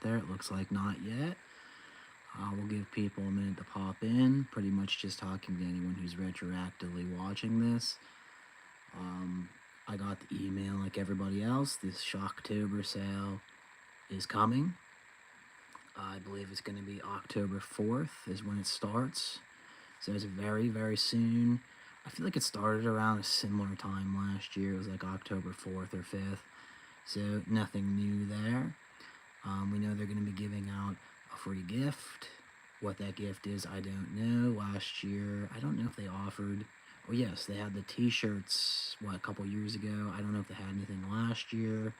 there. It looks like not yet. We'll give people a minute to pop in. Pretty much just talking to anyone who's retroactively watching this. I got the email like everybody else. This Shocktober sale is coming. I believe it's going to be October 4th is when it starts. So it's very, very soon. I feel like it started around a similar time last year. It was like October 4th or 5th. So nothing new there. We know they're going to be giving out a free gift. What that gift is, I don't know. Last year, I don't know if they offered... Oh, yes, they had the t-shirts, a couple years ago. I don't know if they had anything last year.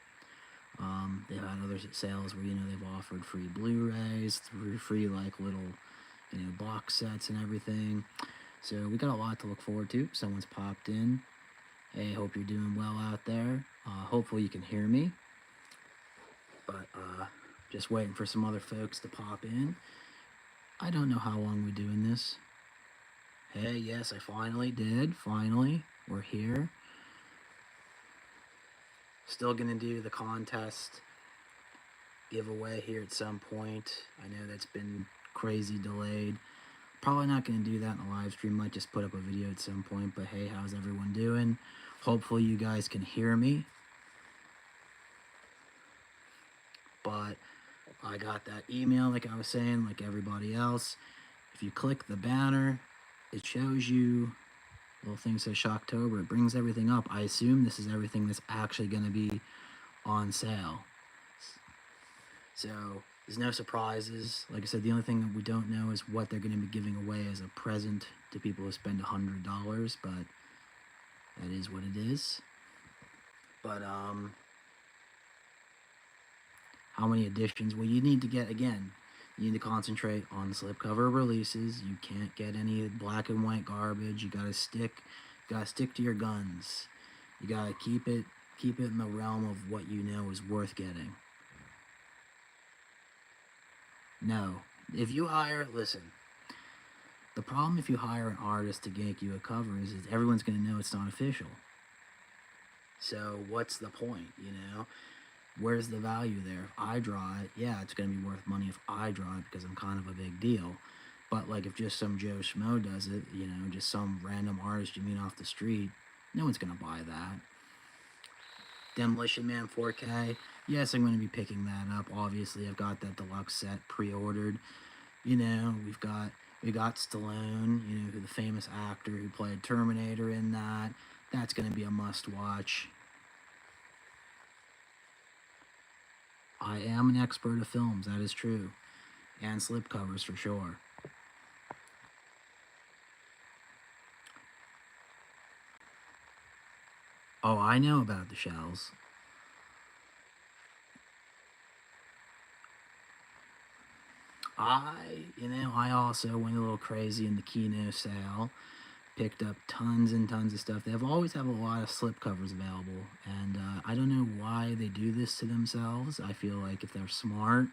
They've had other sales where, they've offered free Blu-rays, free, like, little, box sets and everything. So we got a lot to look forward to. Someone's popped in. Hey, hope you're doing well out there. Hopefully you can hear me. But, just waiting for some other folks to pop in. I don't know how long we're doing this. Hey, yes, I finally did. Finally, we're here. Still gonna do the contest giveaway here at some point. I know that's been crazy delayed. Probably not gonna do that in a live stream. Might just put up a video at some point. But hey, how's everyone doing? Hopefully you guys can hear me. But I got that email, like I was saying, like everybody else. If you click the banner, it shows you little thing says Shocktober. It brings everything up. I assume this is everything that's actually going to be on sale. So there's no surprises. Like I said, the only thing that we don't know is what they're going to be giving away as a present to people who spend $100. But that is what it is. But how many editions? Well, you need to get, again, you need to concentrate on slipcover releases. You can't get any black and white garbage. You gotta stick to your guns. You gotta keep it in the realm of what you know is worth getting. No, if you hire, listen. The problem if you hire an artist to make you a cover is everyone's gonna know it's not official. So what's the point, Where's the value there? If I draw it, yeah, it's going to be worth money if I draw it because I'm kind of a big deal. But, like, if just some Joe Schmo does it, just some random artist you meet off the street, no one's going to buy that. Demolition Man 4K, yes, I'm going to be picking that up. Obviously, I've got that deluxe set pre-ordered. We got Stallone, the famous actor who played Terminator in that. That's going to be a must-watch. I am an expert of films, that is true. And slipcovers for sure. Oh, I know about the shells. I also went a little crazy in the Kino sale. Picked up tons and tons of stuff. They always have a lot of slipcovers available, and I don't know why they do this to themselves. I feel like if they're smart,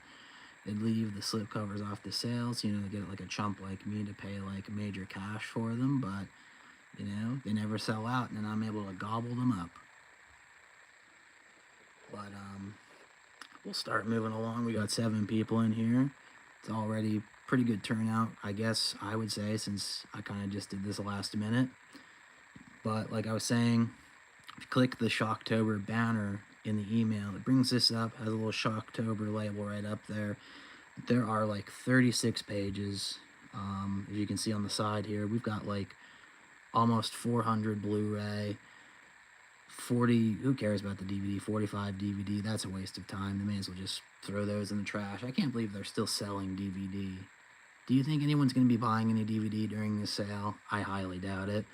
they'd leave the slipcovers off the sales. They get like a chump like me to pay like major cash for them, but they never sell out, and then I'm able to gobble them up. But we'll start moving along. We got 7 people in here. It's already pretty good turnout, I guess I would say, since I kind of just did this last minute. But like I was saying, if you click the Shocktober banner in the email, it brings this up, has a little Shocktober label right up there. There are like 36 pages. As you can see on the side here, we've got like almost 400 Blu-ray, 40, who cares about the DVD, 45 DVD, that's a waste of time. They may as well just throw those in the trash. I can't believe they're still selling DVD. Do you think anyone's going to be buying any DVD during this sale? I highly doubt it.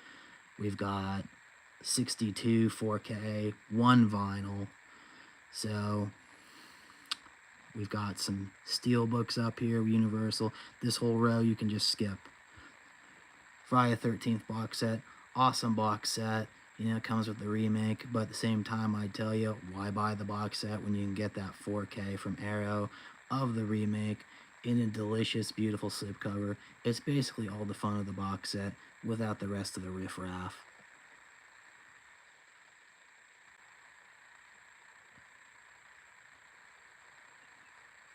We've got 62 4K, 1 vinyl. So we've got some steelbooks up here, Universal. This whole row you can just skip. Friday the 13th box set, awesome box set. It comes with the remake, but at the same time, I tell you, why buy the box set when you can get that 4K from Arrow of the remake in a delicious, beautiful slipcover? It's basically all the fun of the box set without the rest of the riffraff.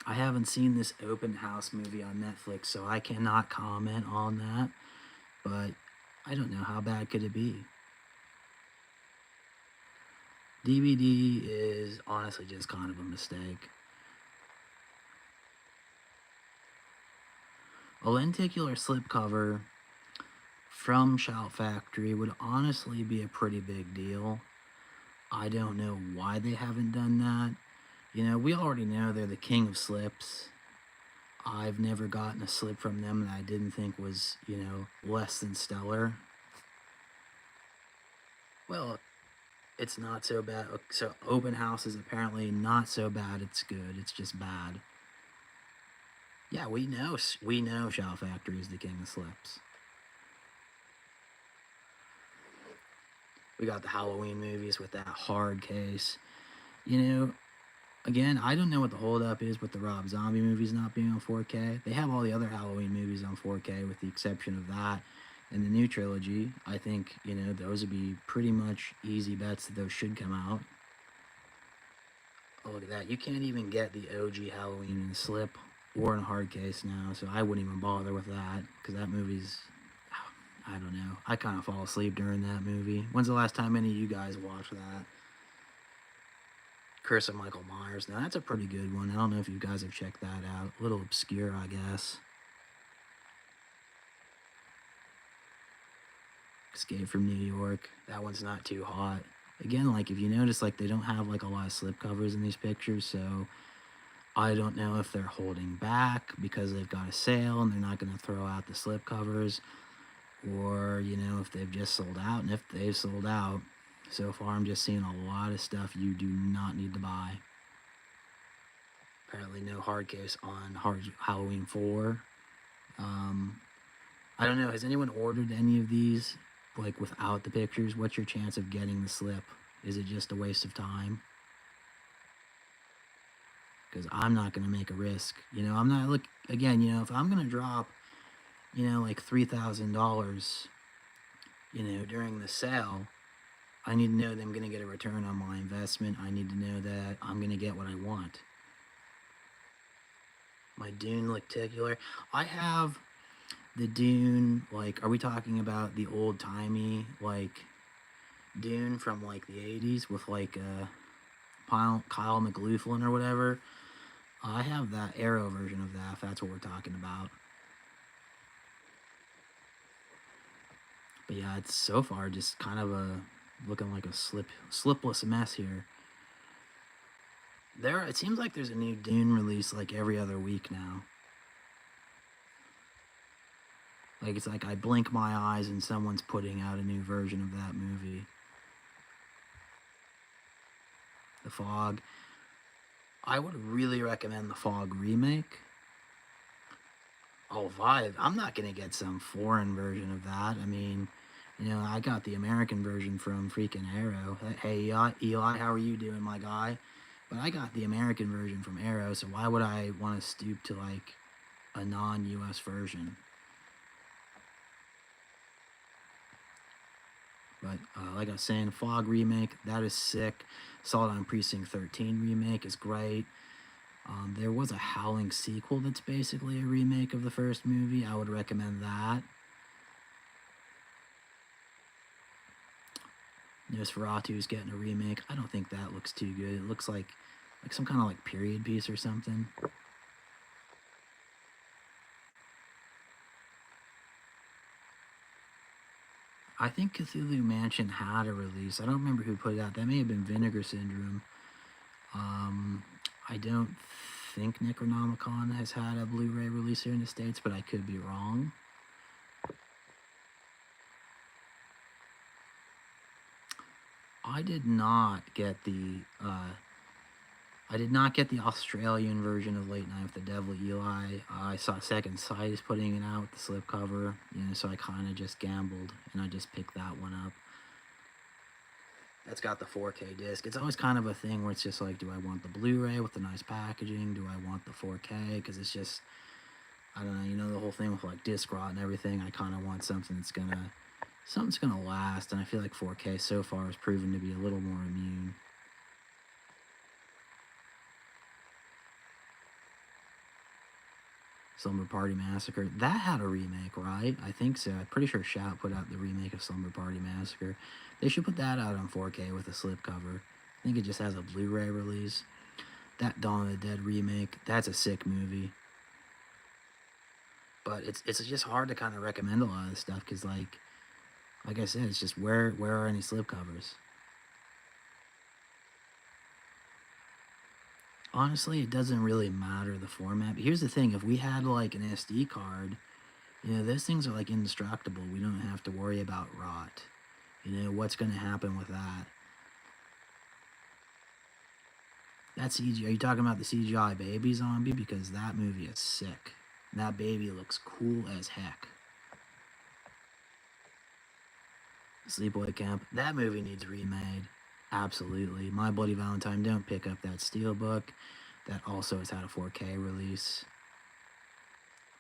I haven't seen this open house movie on Netflix, so I cannot comment on that. But I don't know, how bad could it be? DVD is honestly just kind of a mistake. A lenticular slipcover from Shout Factory would honestly be a pretty big deal. I don't know why they haven't done that. You know, we already know they're the king of slips. I've never gotten a slip from them that I didn't think was, you know, less than stellar. Well, it's not so bad. So open house is apparently not so bad. It's good. It's just bad. Yeah, we know Shout Factory is the king of slips. We got the Halloween movies with that hard case. You know, again, I don't know what the holdup is with the Rob Zombie movies not being on 4K. They have all the other Halloween movies on 4K with the exception of that and the new trilogy. I think, you know, those would be pretty much easy bets that those should come out. Oh, look at that. You can't even get the OG Halloween in a slip or in a hard case now, so I wouldn't even bother with that because that movie's, I don't know. I kind of fall asleep during that movie. When's the last time any of you guys watched that? Curse of Michael Myers. Now, that's a pretty good one. I don't know if you guys have checked that out. A little obscure, I guess. Escape from New York. That one's not too hot. Again, like, if you notice, like, they don't have, like, a lot of slip covers in these pictures, so I don't know if they're holding back because they've got a sale and they're not going to throw out the slip covers, or, you know, if they've just sold out. And if they've sold out, so far I'm just seeing a lot of stuff you do not need to buy. Apparently no hard case on Halloween 4. I don't know, has anyone ordered any of these, like, without the pictures? What's your chance of getting the slip? Is it just a waste of time? Because I'm not going to make a risk. You know, I'm not, again, you know, if I'm going to drop, you know, like $3,000, you know, during the sale, I need to know that I'm going to get a return on my investment. I need to know that I'm going to get what I want. My Dune lenticular. I have the Dune, like, are we talking about the old-timey, like, Dune from, like, the 80s with, like, Kyle MacLachlan or whatever? I have that Arrow version of that, if that's what we're talking about. But yeah, it's so far just kind of looking like a slipless mess here. It seems like there's a new Dune release like every other week now. Like, it's like I blink my eyes and someone's putting out a new version of that movie. The Fog. I would really recommend the Fog remake. Oh, Vive. I'm not going to get some foreign version of that. I mean, you know, I got the American version from freaking Arrow. Hey, Eli, how are you doing, my guy? But I got the American version from Arrow, so why would I want to stoop to, like, a non-US version? But like I was saying, Fog remake, that is sick. Saw it on Precinct 13 remake is great. There was a Howling sequel that's basically a remake of the first movie. I would recommend that. Nosferatu's getting a remake. I don't think that looks too good. It looks like some kind of like period piece or something. I think Cthulhu Mansion had a release. I don't remember who put it out. That may have been Vinegar Syndrome. I don't think Necronomicon has had a Blu-ray release here in the States, but I could be wrong. I did not get the Australian version of Late Night with the Devil, Eli. I saw Second Sight is putting it out with the slipcover, you know, so I kind of just gambled and I just picked that one up. That's got the 4K disc. It's always kind of a thing where it's just like, do I want the Blu-ray with the nice packaging? Do I want the 4K? Because it's just, I don't know, you know, the whole thing with like disc rot and everything. I kind of want something that's something's gonna last, and I feel like 4K so far has proven to be a little more immune. Slumber Party Massacre. That had a remake, right? I think so. I'm pretty sure Shout put out the remake of Slumber Party Massacre. They should put that out on 4K with a slipcover. I think it just has a Blu-ray release. That Dawn of the Dead remake, that's a sick movie. But it's just hard to kind of recommend a lot of this stuff because like I said, it's just where are any slipcovers? Honestly, it doesn't really matter the format. But here's the thing: if we had like an SD card, those things are like indestructible. We don't have to worry about rot. What's going to happen with that? That's CGI. Are you talking about the CGI baby zombie? Because that movie is sick. That baby looks cool as heck. Sleepaway Camp. That movie needs remade. Absolutely. My Bloody Valentine. Don't pick up that steelbook. That also has had a 4K release.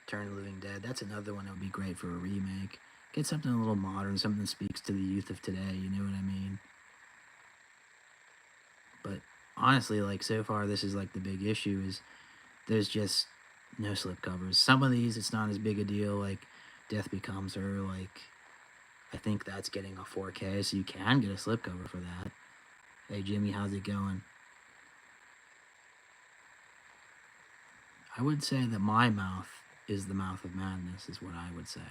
Return of the Living Dead. That's another one that would be great for a remake. Get something a little modern, something that speaks to the youth of today. You know what I mean? But honestly, like so far, this is like the big issue is there's just no slipcovers. Some of these, it's not as big a deal. Like Death Becomes Her. Like I think that's getting a 4K, so you can get a slipcover for that. Hey Jimmy, how's it going? I would say that my mouth is the mouth of madness, is what I would say.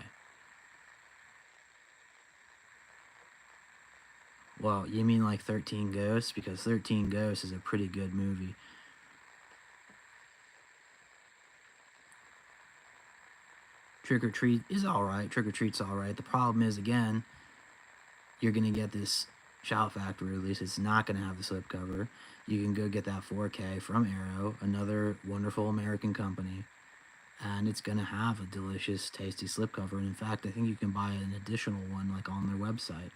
Well, you mean like 13 Ghosts? Because 13 Ghosts is a pretty good movie. Trick or Treat is alright. Trick or Treat's alright. The problem is, again, you're going to get this Shout Factory release. It's not going to have the slipcover. You can go get that 4K from Arrow, another wonderful American company, and it's going to have a delicious, tasty slipcover. And in fact, I think you can buy an additional one like on their website.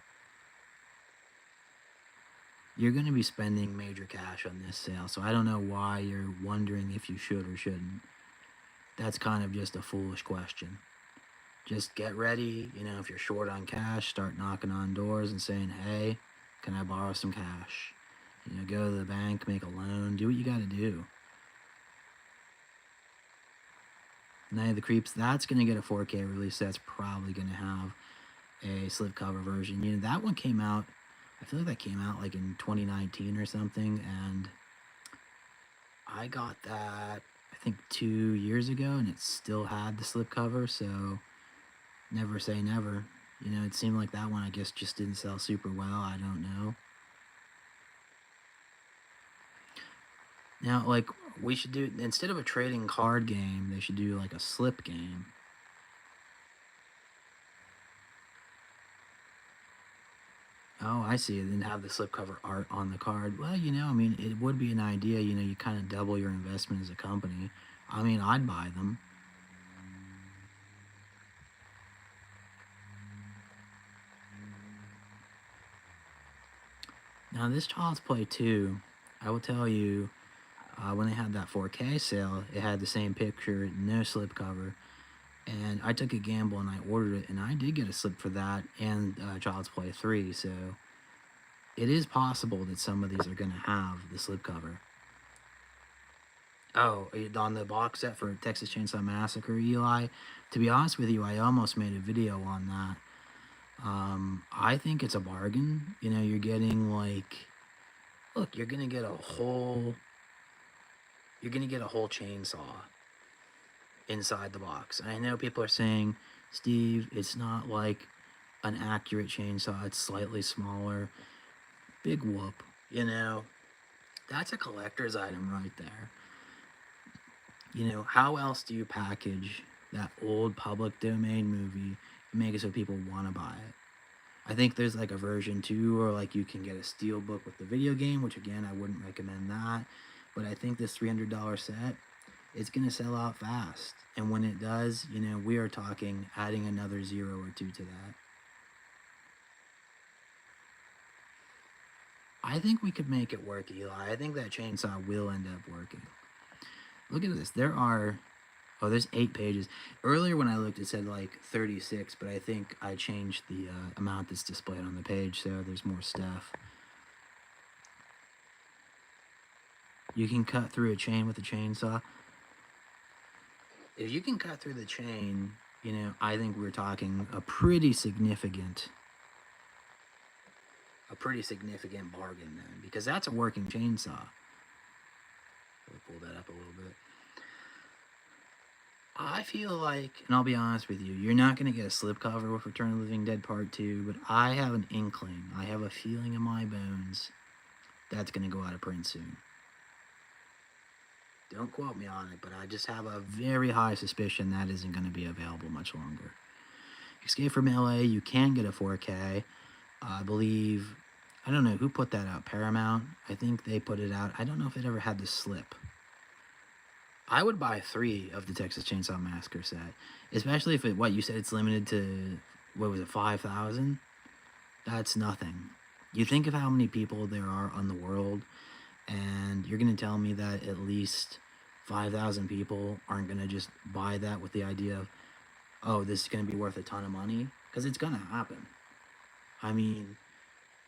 You're going to be spending major cash on this sale, so I don't know why you're wondering if you should or shouldn't. That's kind of just a foolish question. Just get ready, if you're short on cash, start knocking on doors and saying, hey, can I borrow some cash? Go to the bank, make a loan, do what you got to do. Night of the Creeps, that's going to get a 4K release. That's probably going to have a slipcover version. That one came out, I feel like that came out like in 2019 or something, and I got that, I think 2 years ago, and it still had the slipcover, so never say never. It seemed like that one, I guess, just didn't sell super well. I don't know. Now, like, we should do, instead of a trading card game, they should do like a slip game. Oh, I see. Then have the slipcover art on the card. Well, it would be an idea. You kind of double your investment as a company. I'd buy them. Now, this Child's Play 2, I will tell you, when they had that 4K sale, it had the same picture, no slipcover. And I took a gamble and I ordered it, and I did get a slip for that and Child's Play 3, so it is possible that some of these are going to have the slipcover. Oh, on the box set for Texas Chainsaw Massacre, Eli? To be honest with you, I almost made a video on that. I think it's a bargain. You're getting like, look, you're gonna get a whole chainsaw inside the box. And I know people are saying, Steve, it's not like an accurate chainsaw. It's slightly smaller. Big whoop. That's a collector's item right there. How else do you package that old public domain movie and make it so people want to buy it? I think there's like a version 2, or like you can get a steelbook with the video game, which again, I wouldn't recommend that. But I think this $300 set, it's going to sell out fast. And when it does, we are talking adding another 0 or 2 to that. I think we could make it work, Eli. I think that chainsaw will end up working. Look at this. There's 8 pages. Earlier when I looked, it said like 36, but I think I changed the amount that's displayed on the page, so there's more stuff. You can cut through a chain with a chainsaw. if you can cut through the chain, I think we're talking a pretty significant bargain then, because that's a working chainsaw. We'll pull that up a little bit. I feel like, and I'll be honest with you, you're not going to get a slipcover with Return of the Living Dead Part 2, but I have an inkling, I have a feeling in my bones that's going to go out of print soon. Don't quote me on it, but I just have a very high suspicion that isn't going to be available much longer. Escape from LA, you can get a 4K. I believe, I don't know who put that out, Paramount? I think they put it out. I don't know if it ever had the slip. I would buy 3 of the Texas Chainsaw Massacre set, especially if what you said, it's limited to, 5,000? That's nothing. You think of how many people there are on the world, and you're going to tell me that at least 5,000 people aren't going to just buy that with the idea of, oh, this is going to be worth a ton of money? Because it's going to happen. I mean,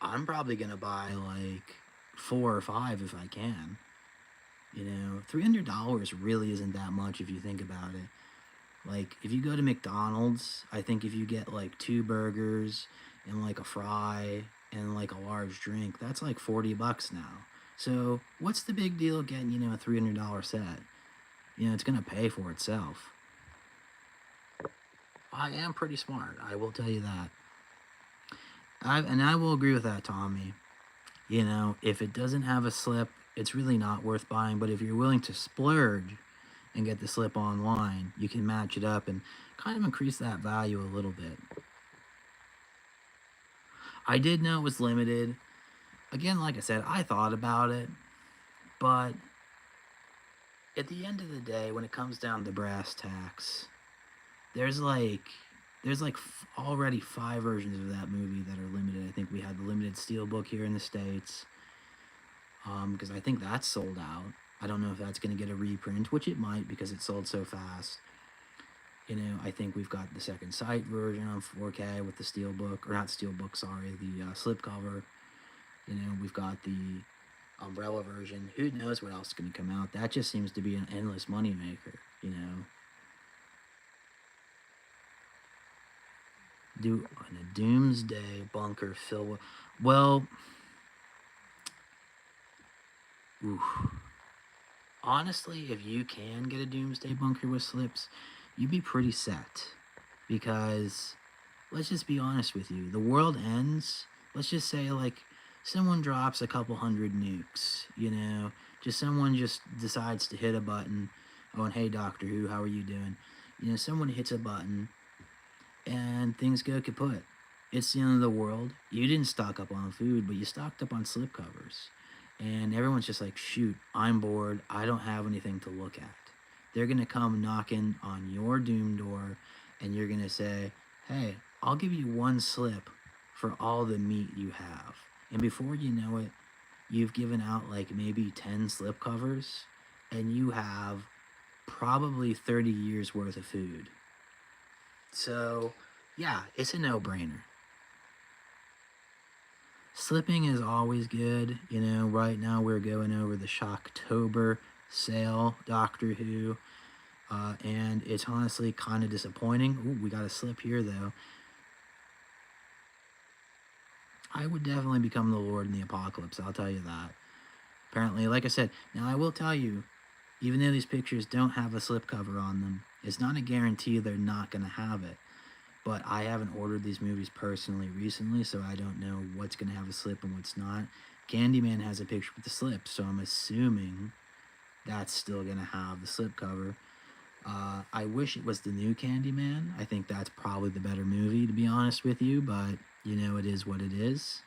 I'm probably going to buy like 4 or 5 if I can. $300 really isn't that much if you think about it. Like, if you go to McDonald's, I think if you get like 2 burgers and like a fry and like a large drink, that's like $40 now. So what's the big deal getting, a $300 set? It's going to pay for itself. I am pretty smart, I will tell you that. I will agree with that, Tommy. If it doesn't have a slip, it's really not worth buying. But if you're willing to splurge and get the slip online, you can match it up and kind of increase that value a little bit. I did know it was limited. Again, like I said, I thought about it, but at the end of the day, when it comes down to brass tacks, there's already 5 versions of that movie that are limited. I think we had the limited steelbook here in the States, because I think that's sold out. I don't know if that's going to get a reprint, which it might because it sold so fast. I think we've got the second sight version on 4K with the steelbook, or not steelbook, sorry, the slipcover. We've got the umbrella version. Who knows what else is going to come out? That just seems to be an endless moneymaker, Do on a Doomsday bunker filled with, well, honestly, if you can get a Doomsday bunker with slips, you'd be pretty set. Because, let's just be honest with you, the world ends, let's just say, like, someone drops a couple hundred nukes, someone just decides to hit a button, oh, and hey, Doctor Who, how are you doing? Someone hits a button, and things go kaput. It's the end of the world. You didn't stock up on food, but you stocked up on slipcovers. And everyone's just like, shoot, I'm bored. I don't have anything to look at. They're going to come knocking on your doom door, and you're going to say, hey, I'll give you 1 slip for all the meat you have. And before you know it, you've given out like maybe 10 slipcovers, and you have probably 30 years worth of food. So, yeah, it's a no-brainer. Slipping is always good. Right now we're going over the Shocktober sale, Doctor Who. And it's honestly kind of disappointing. Ooh, we got a slip here, though. I would definitely become the Lord in the Apocalypse, I'll tell you that. Apparently, like I said, now I will tell you, even though these pictures don't have a slipcover on them, it's not a guarantee they're not going to have it. But I haven't ordered these movies personally recently, so I don't know what's going to have a slip and what's not. Candyman has a picture with the slip, so I'm assuming that's still going to have the slipcover. I wish it was the new Candyman. I think that's probably the better movie, to be honest with you, but, it is what it is.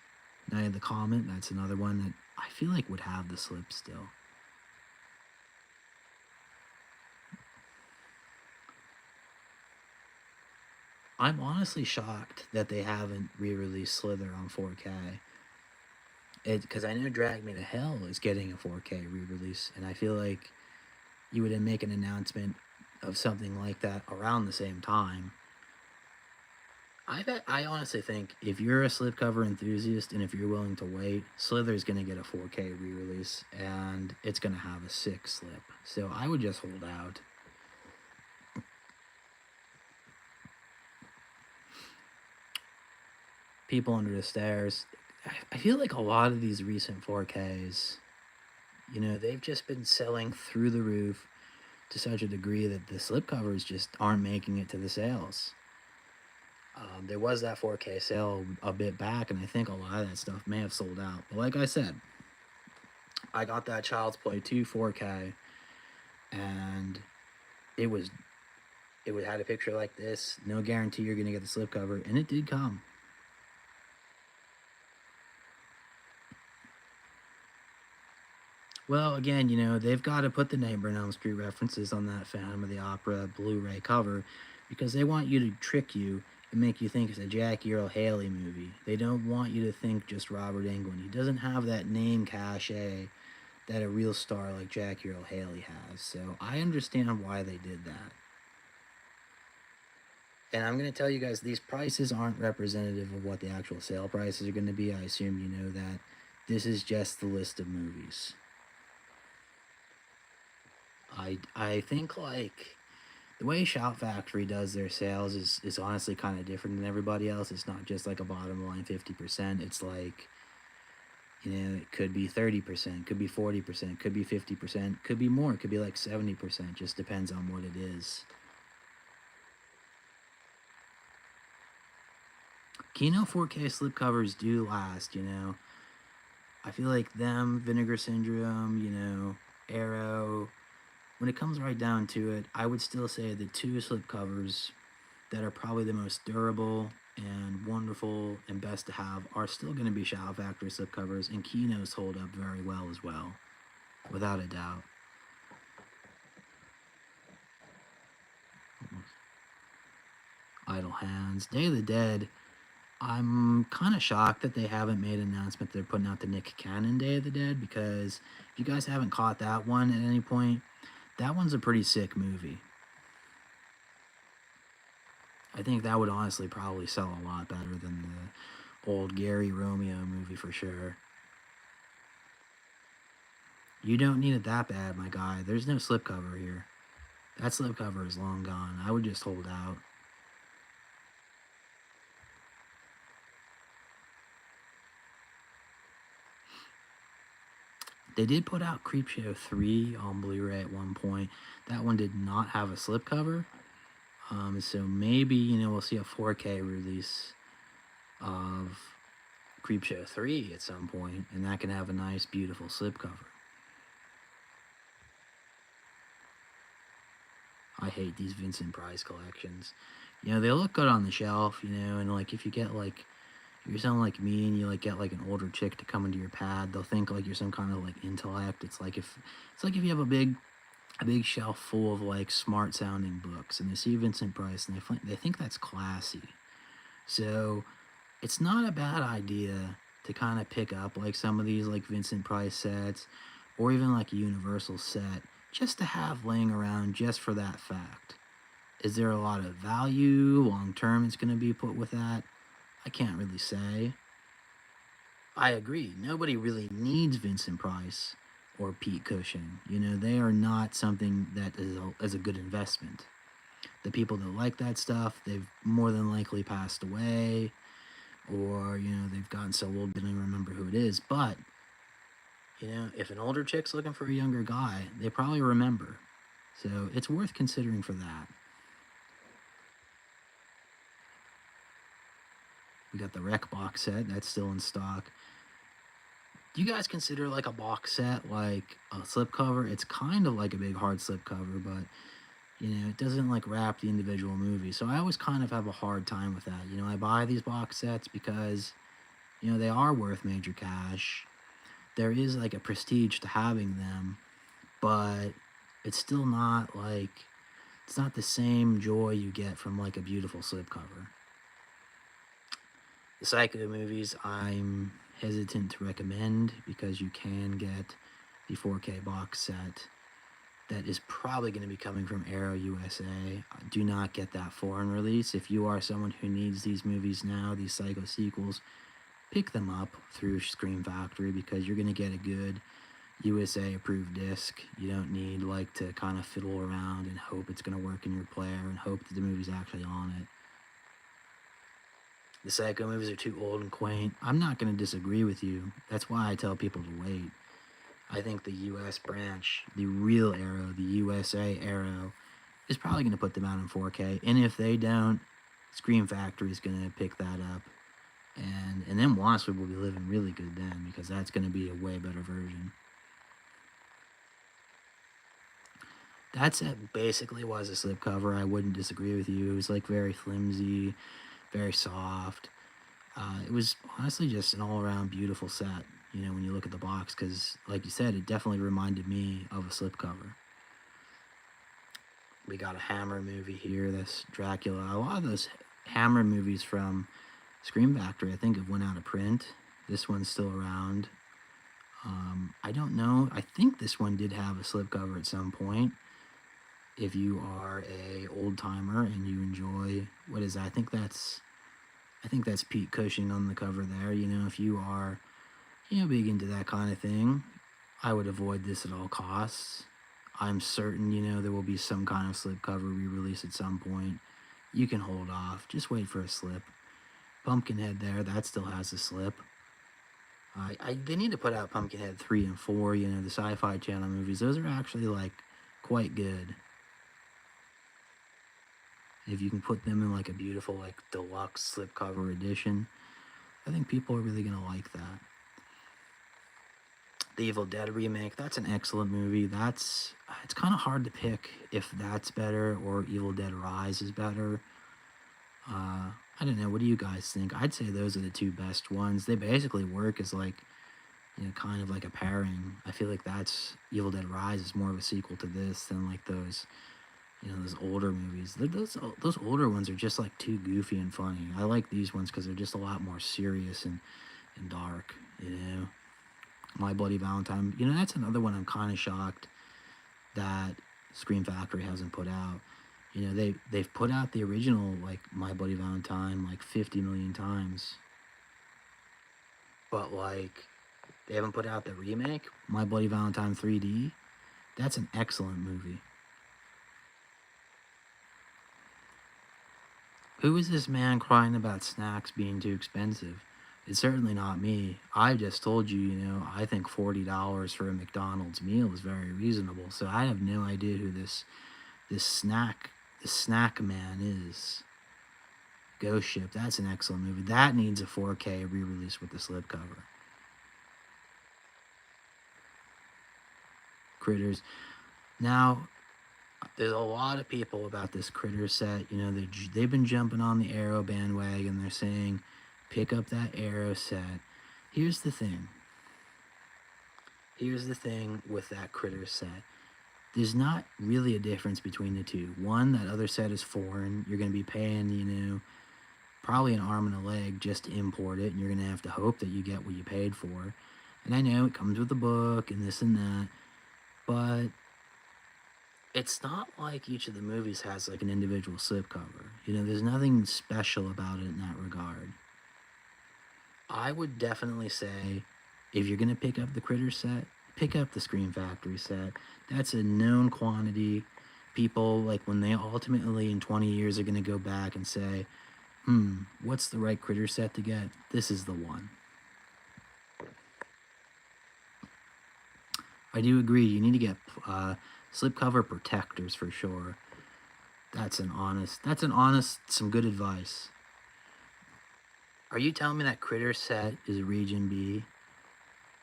Night of the Comet, that's another one that I feel like would have the slip still. I'm honestly shocked that they haven't re-released Slither on 4K. Because I know Drag Me to Hell is getting a 4K re-release, and I feel like you would make an announcement of something like that around the same time. I honestly think if you're a slipcover enthusiast and if you're willing to wait, Slither's going to get a 4K re-release, and it's going to have a 6 slip. So I would just hold out. People Under the Stairs. I feel like a lot of these recent 4Ks, they've just been selling through the roof to such a degree that the slipcovers just aren't making it to the sales. There was that 4K sale a bit back, and I think a lot of that stuff may have sold out. But like I said, I got that Child's Play 2 4K, and it was it had a picture like this. No guarantee you're gonna get the slipcover, and it did come. Well, again, they've got to put the Nightmare on Elm Street references on that Phantom of the Opera Blu-ray cover because they want you to trick you and make you think it's a Jackie Earle Haley movie. They don't want you to think just Robert Englund. He doesn't have that name cachet that a real star like Jackie Earle Haley has. So I understand why they did that. And I'm going to tell you guys, these prices aren't representative of what the actual sale prices are going to be. I assume you know that. This is just the list of movies. I think, like, the way Shout Factory does their sales is honestly kind of different than everybody else. It's not just like a bottom line 50%. It's like, it could be 30%, could be 40%, could be 50%, could be more, could be like 70%. Just depends on what it is. Kino 4K slipcovers do last, I feel like them, Vinegar Syndrome, Arrow. When it comes right down to it, I would still say the two slipcovers that are probably the most durable and wonderful and best to have are still going to be Shout Factory slipcovers, and Kino's hold up very well as well, without a doubt. Idle Hands. Day of the Dead. I'm kind of shocked that they haven't made an announcement they're putting out the Nick Cannon Day of the Dead, because if you guys haven't caught that one at any point, that one's a pretty sick movie. I think that would honestly probably sell a lot better than the old Gary Romeo movie for sure. You don't need it that bad, my guy. There's no slipcover here. That slipcover is long gone. I would just hold out. They did put out Creepshow 3 on Blu-ray at one point. That one did not have a slipcover. So maybe, we'll see a 4K release of Creepshow 3 at some point, and that can have a nice, beautiful slipcover. I hate these Vincent Price collections. They look good on the shelf, and like if you get like, if you're someone like me and you like get like an older chick to come into your pad, they'll think like you're some kind of like intellect. It's like if you have a big shelf full of like smart sounding books and they see Vincent Price and they think that's classy. So it's not a bad idea to kind of pick up like some of these like Vincent Price sets or even like a Universal set just to have laying around just for that fact. Is there a lot of value long term it's going to be put with that? I can't really say. I agree. Nobody really needs Vincent Price or Pete Cushing. They are not something that is a good investment. The people that like that stuff, they've more than likely passed away, or, they've gotten so old they don't even remember who it is. But, if an older chick's looking for a younger guy, they probably remember. So it's worth considering for that. We got the Wreck box set. That's still in stock. Do you guys consider like a box set like a slipcover? It's kind of like a big hard slipcover, but, it doesn't like wrap the individual movie. So I always kind of have a hard time with that. I buy these box sets because, they are worth major cash. There is like a prestige to having them, but it's still not like, it's not the same joy you get from like a beautiful slipcover. The Psycho movies, I'm hesitant to recommend because you can get the 4K box set that is probably going to be coming from Arrow USA. Do not get that foreign release. If you are someone who needs these movies now, these Psycho sequels, pick them up through Scream Factory because you're going to get a good USA approved disc. You don't need like to kind of fiddle around and hope it's going to work in your player and hope that the movie's actually on it. The Psycho movies are too old and quaint. I'm not going to disagree with you. That's why I tell people to wait. I think the US branch, the real Arrow, the USA Arrow, is probably going to put them out in 4K. And if they don't, Scream Factory is going to pick that up. And then Wasp will be living really good then, because that's going to be a way better version. That set basically was a slipcover. I wouldn't disagree with you. It was like very flimsy, very soft. It was honestly just an all-around beautiful set, you know, when you look at the box, because like you said, it definitely reminded me of a slipcover. We got a Hammer movie here, this Dracula. A lot of those Hammer movies from Scream Factory, I think, have went out of print. This one's still around. I don't know. I think this one did have a slipcover at some point. If you are a old timer and you enjoy, what is that? I think that's Pete Cushing on the cover there. You know, if you are, you know, big into that kind of thing, I would avoid this at all costs. I'm certain, you know, there will be some kind of slipcover re-release at some point. You can hold off. Just wait for a slip. Pumpkinhead there, that still has a slip. They need to put out Pumpkinhead 3 and 4, you know, the Sci-Fi Channel movies. Those are actually, like, quite good. If you can put them in, like, a beautiful, like, deluxe slipcover edition, I think people are really going to like that. The Evil Dead remake, that's an excellent movie. It's kind of hard to pick if that's better or Evil Dead Rise is better. I don't know. What do you guys think? I'd say those are the two best ones. They basically work as like, you know, kind of like a pairing. I feel like that's Evil Dead Rise is more of a sequel to this than like those, you know, those older movies. Those older ones are just like too goofy and funny. I like these ones because they're just a lot more serious and dark. You know, My Bloody Valentine. You know, that's another one I'm kind of shocked that Scream Factory hasn't put out. You know, they've put out the original, like, My Bloody Valentine, like, 50 million times. But, like, they haven't put out the remake, My Bloody Valentine 3D. That's an excellent movie. Who is this man crying about snacks being too expensive? It's certainly not me. I just told you, you know, I think $40 for a McDonald's meal is very reasonable. So I have no idea who this snack man is. Ghost Ship, that's an excellent movie. That needs a 4K re-release with the slipcover. Critters. Now, there's a lot of people about this Critter set. You know, they've been jumping on the Arrow bandwagon. They're saying, pick up that Arrow set. Here's the thing. Here's the thing with that Critter set. There's not really a difference between the two. One, that other set is foreign. You're going to be paying, you know, probably an arm and a leg just to import it, and you're going to have to hope that you get what you paid for. And I know it comes with the book and this and that, but it's not like each of the movies has like an individual slipcover. You know, there's nothing special about it in that regard. I would definitely say, if you're going to pick up the Critter set, pick up the Scream Factory set. That's a known quantity. People, like, when they ultimately in 20 years are going to go back and say, what's the right Critter set to get? This is the one. I do agree. You need to get slipcover protectors for sure. That's some good advice. Are you telling me that Critter set is Region B?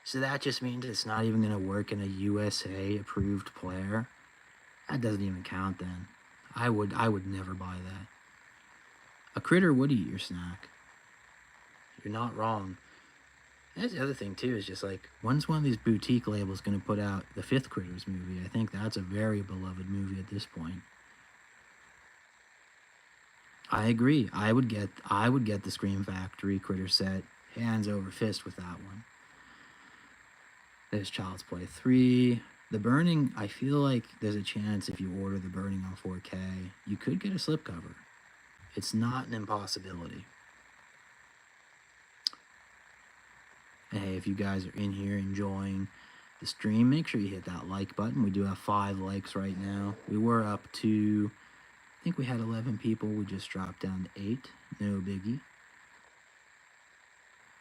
So that just means it's not even going to work in a USA approved player? That doesn't even count then. I would never buy that. A critter would eat your snack. You're not wrong. That's the other thing too, is just like, when's one of these boutique labels going to put out the 5th Critters movie? I think that's a very beloved movie at this point. I agree. I would get the Scream Factory Critter set hands over fist with that one. There's Child's Play 3. The Burning, I feel like there's a chance if you order The Burning on 4K, you could get a slipcover. It's not an impossibility. Hey, if you guys are in here enjoying the stream, make sure you hit that like button. We do have 5 likes right now. We were up to, I think we had 11 people. We just dropped down to 8. No biggie.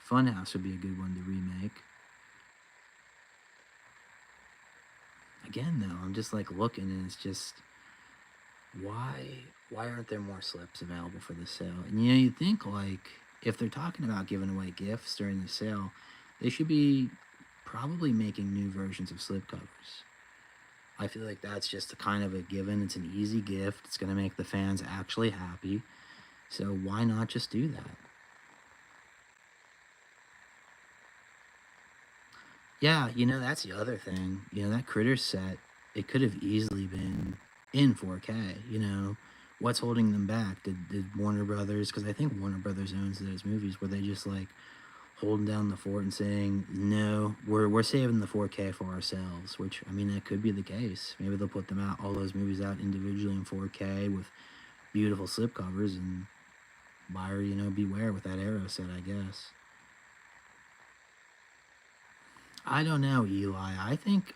Funhouse would be a good one to remake. Again, though, I'm just like looking, and it's just why aren't there more slips available for the sale? And you'd think like if they're talking about giving away gifts during the sale, they should be probably making new versions of slipcovers. I feel like that's just a kind of a given. It's an easy gift. It's going to make the fans actually happy. So why not just do that? Yeah, that's the other thing. That Critters set, it could have easily been in 4K. What's holding them back? Did Warner Brothers, because I think Warner Brothers owns those movies, were they just like holding down the fort and saying, no, we're saving the 4K for ourselves, which, I mean, that could be the case. Maybe they'll put them out, all those movies out individually in 4K with beautiful slipcovers, and buyer, beware with that Arrow set, I guess. I don't know, Eli. I think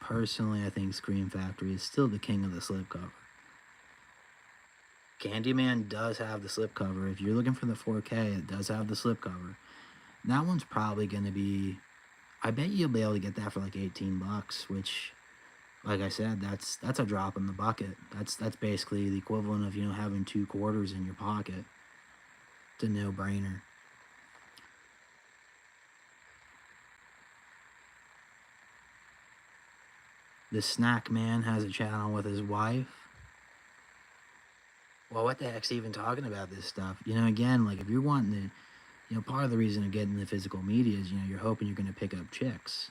personally, I think Scream Factory is still the king of the slipcover. Candyman does have the slipcover. If you're looking for the 4K, it does have the slipcover. That one's probably going to be, I bet you'll be able to get that for like $18, which, like I said, that's a drop in the bucket. That's basically the equivalent of, having 2 quarters in your pocket. It's a no-brainer. The snack man has a channel with his wife. Well, what the heck's even talking about this stuff? Again, like if you're wanting to, part of the reason of getting the physical media is, you're hoping you're going to pick up chicks.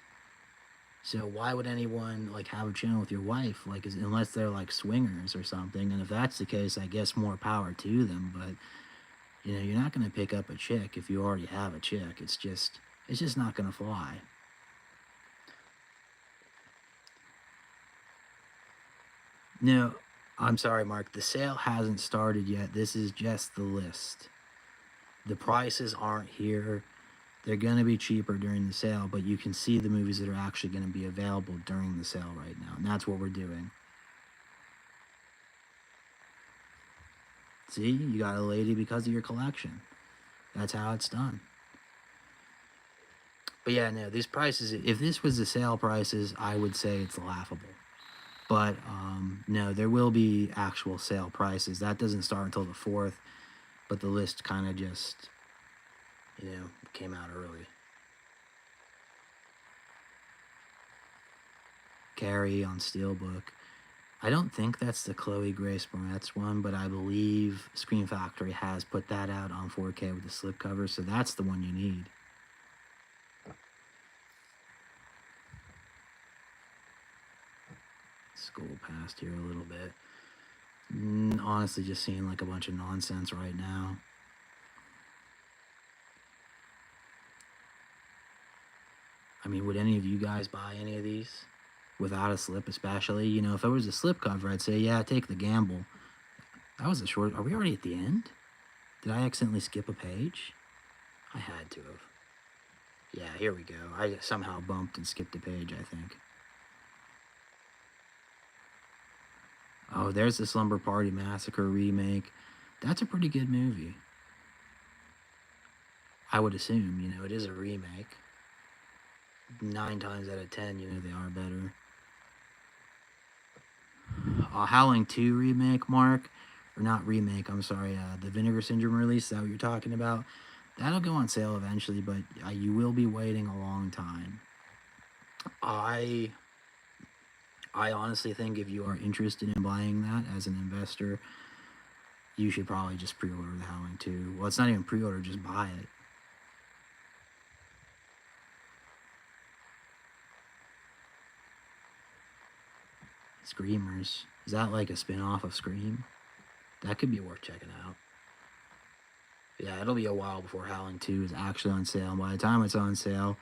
So why would anyone like have a channel with your wife, like unless they're like swingers or something? And if that's the case, I guess more power to them. But you're not going to pick up a chick if you already have a chick. It's just not going to fly. No, I'm sorry, Mark. The sale hasn't started yet. This is just the list. The prices aren't here. They're going to be cheaper during the sale, but you can see the movies that are actually going to be available during the sale right now. And that's what we're doing. See, you got a lady because of your collection. That's how it's done. But yeah, no, these prices, if this was the sale prices, I would say it's laughable. But no, there will be actual sale prices. That doesn't start until the 4th, but the list kind of just, came out early. Carrie on Steelbook. I don't think that's the Chloe Grace Moretz one, but I believe Scream Factory has put that out on 4K with the slipcover, so that's the one you need. School past here a little bit. Honestly, just seeing like a bunch of nonsense right now. I mean, would any of you guys buy any of these without a slip, especially? If it was a slip cover, I'd say, yeah, take the gamble. That was a short. Are we already at the end? Did I accidentally skip a page? I had to have. Yeah, here we go. I somehow bumped and skipped a page, I think. Oh, there's the Slumber Party Massacre remake. That's a pretty good movie. I would assume, it is a remake. 9 times out of 10, they are better. Howling 2 remake, Mark. Or not remake, I'm sorry. The Vinegar Syndrome release, is that what you're talking about? That'll go on sale eventually, but you will be waiting a long time. I honestly think if you are interested in buying that as an investor, you should probably just pre-order the Howling 2. Well, it's not even pre-order, just buy it. Screamers. Is that like a spin-off of Scream? That could be worth checking out. Yeah, it'll be a while before Howling 2 is actually on sale. And by the time it's on sale,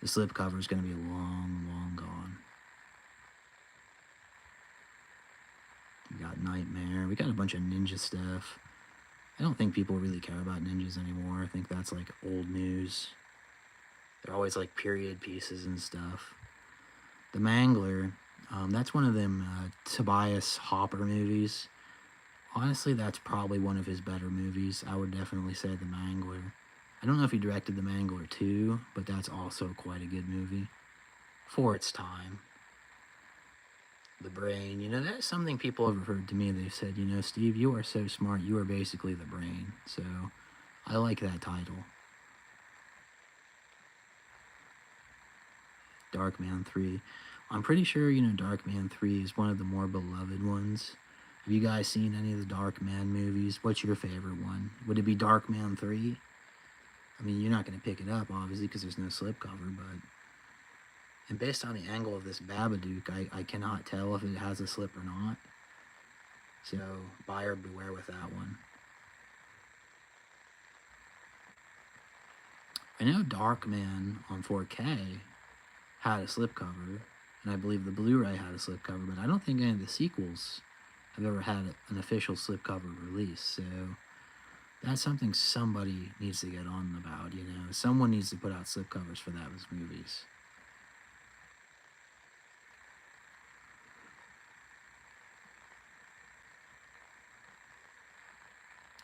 the slipcover is going to be long, long gone. We got Nightmare. We got a bunch of ninja stuff. I don't think people really care about ninjas anymore. I think that's like old news. They're always like period pieces and stuff. The Mangler, that's one of them Tobias Hopper movies. Honestly, that's probably one of his better movies. I would definitely say The Mangler. I don't know if he directed The Mangler 2, but that's also quite a good movie for its time. The Brain, that's something people have referred to me. They've said, Steve, you are so smart. You are basically the brain. So I like that title. Darkman 3. I'm pretty sure, Darkman 3 is one of the more beloved ones. Have you guys seen any of the Darkman movies? What's your favorite one? Would it be Darkman 3? I mean, you're not going to pick it up, obviously, because there's no slipcover, but... And based on the angle of this Babadook, I cannot tell if it has a slip or not. So, buyer beware with that one. I know Darkman on 4K had a slipcover, and I believe the Blu-ray had a slipcover, but I don't think any of the sequels have ever had an official slipcover release, so that's something somebody needs to get on about, Someone needs to put out slipcovers for those movies.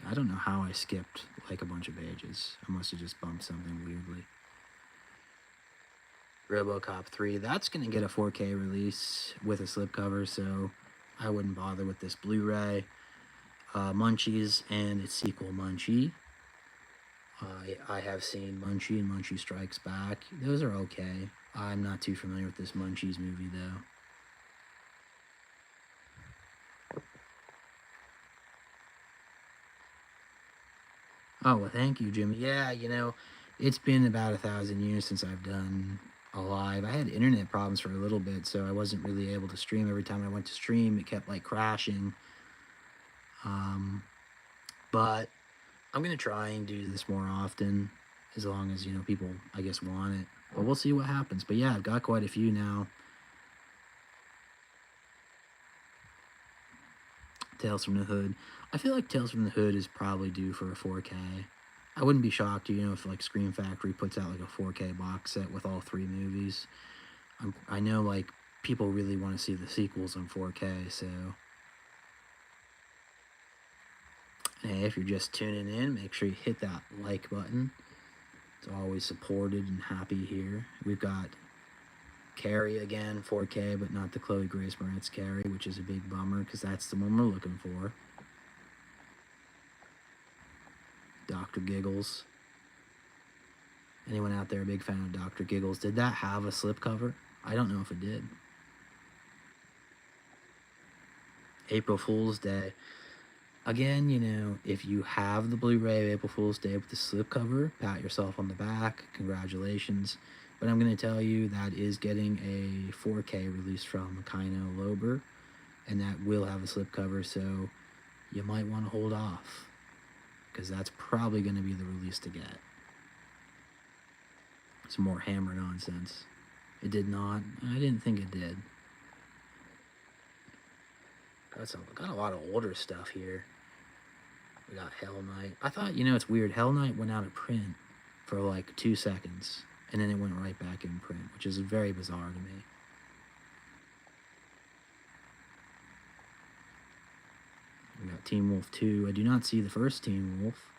I don't know how I skipped like a bunch of pages. I must have just bumped something weirdly. RoboCop 3, that's going to get a 4K release with a slipcover, so I wouldn't bother with this Blu-ray. Munchies and its sequel, Munchie. I have seen Munchie and Munchie Strikes Back. Those are okay. I'm not too familiar with this Munchies movie, though. Oh, well, thank you, Jimmy. Yeah, it's been about 1,000 years since I've done a live. I had internet problems for a little bit, so I wasn't really able to stream. Every time I went to stream, it kept, crashing. But I'm going to try and do this more often, as long as, people, I guess, want it. But we'll see what happens. But yeah, I've got quite a few now. Tales from the Hood. I feel like Tales from the Hood is probably due for a 4K. I wouldn't be shocked, if Scream Factory puts out a 4K box set with all 3 movies. I know people really want to see the sequels on 4K, so... Hey, if you're just tuning in, make sure you hit that like button. It's always supported and happy here. We've got Carrie again, 4K, but not the Chloe Grace Moretz Carrie, which is a big bummer because that's the one we're looking for. Dr. Giggles. Anyone out there a big fan of Dr. Giggles? Did that have a slipcover? I don't know if it did. April Fool's Day. Again, if you have the Blu-ray of April Fool's Day with the slipcover, pat yourself on the back. Congratulations. But I'm going to tell you that is getting a 4K release from Kino Lober, and that will have a slipcover, so you might want to hold off, because that's probably going to be the release to get. Some more Hammer nonsense. It did not. I didn't think it did. Got a lot of older stuff here. We got Hell Night. I thought, it's weird. Hell Night went out of print for 2 seconds, and then it went right back in print, which is very bizarre to me. We got Teen Wolf 2. I do not see the first Teen Wolf.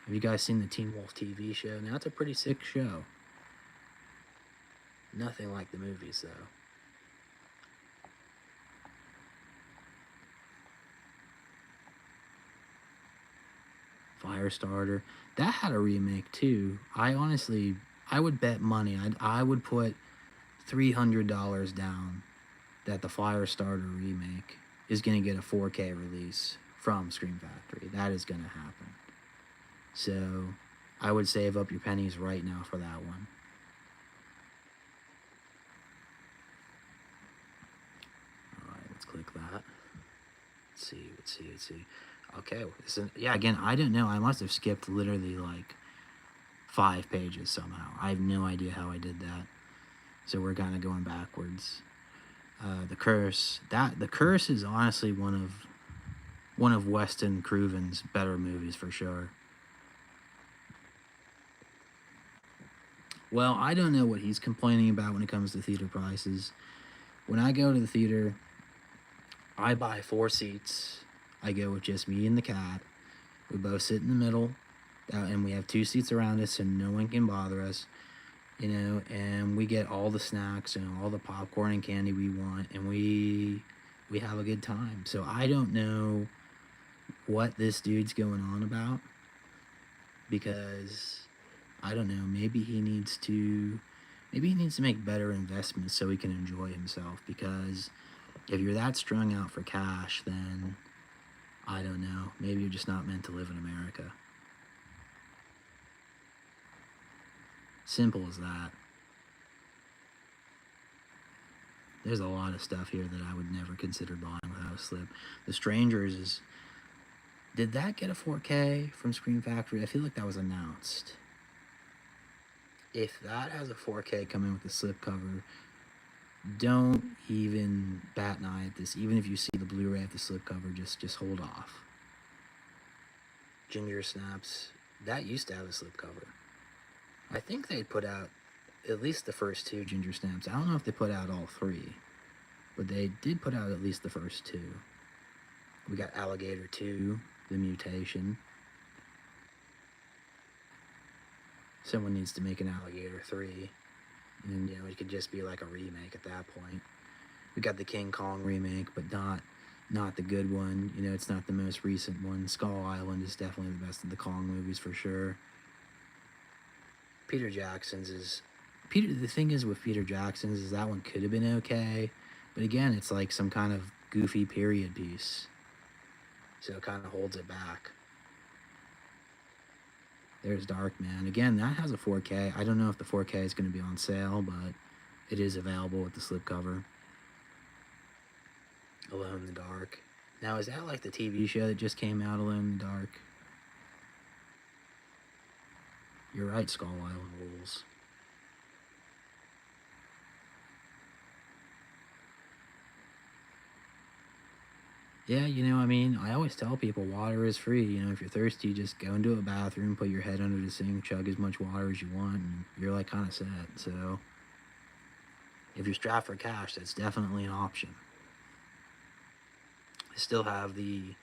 Have you guys seen the Teen Wolf TV show? Now, it's a pretty sick show. Nothing like the movies, though. Firestarter. That had a remake, too. I would bet money. I would put $300 down that the Firestarter remake is going to get a 4K release from Scream Factory. That is going to happen. So, I would save up your pennies right now for that one. Alright, let's click that. Let's see. Okay, again, I don't know. I must have skipped literally 5 pages somehow. I have no idea how I did that. So we're kind of going backwards. The Curse. The Curse is honestly one of Weston Cruven's better movies for sure. Well, I don't know what he's complaining about when it comes to theater prices. When I go to the theater, I buy 4 seats. I go with just me and the cat. We both sit in the middle. And we have 2 seats around us, so no one can bother us, and we get all the snacks and all the popcorn and candy we want, and we have a good time. So I don't know what this dude's going on about, because I don't know, maybe he needs to make better investments so he can enjoy himself, because if you're that strung out for cash, then I don't know, maybe you're just not meant to live in America. Simple as that. There's a lot of stuff here that I would never consider buying without a slip. The Strangers is... Did that get a 4K from Scream Factory? I feel like that was announced. If that has a 4K coming with the slipcover, don't even bat an eye at this. Even if you see the Blu-ray of the slipcover, just hold off. Ginger Snaps, that used to have a slipcover. I think they put out at least the first 2 Ginger Snaps. I don't know if they put out all 3, but they did put out at least the first 2. We got Alligator 2, The Mutation. Someone needs to make an Alligator 3, and it could just be like a remake at that point. We got the King Kong remake, but not the good one. It's not the most recent one. Skull Island is definitely the best of the Kong movies for sure. Peter Jackson's is... The thing is with Peter Jackson's is that one could have been okay, but again, it's like some kind of goofy period piece, so it kind of holds it back. There's Darkman. Again, that has a 4K. I don't know if the 4K is going to be on sale, but it is available with the slipcover. Alone in the Dark. Now, is that like the TV show that just came out, Alone in the Dark? You're right, Skull Island rules. Yeah, I always tell people water is free. If you're thirsty, just go into a bathroom, put your head under the sink, chug as much water as you want, and you're like kind of set. So if you're strapped for cash, that's definitely an option. I still have the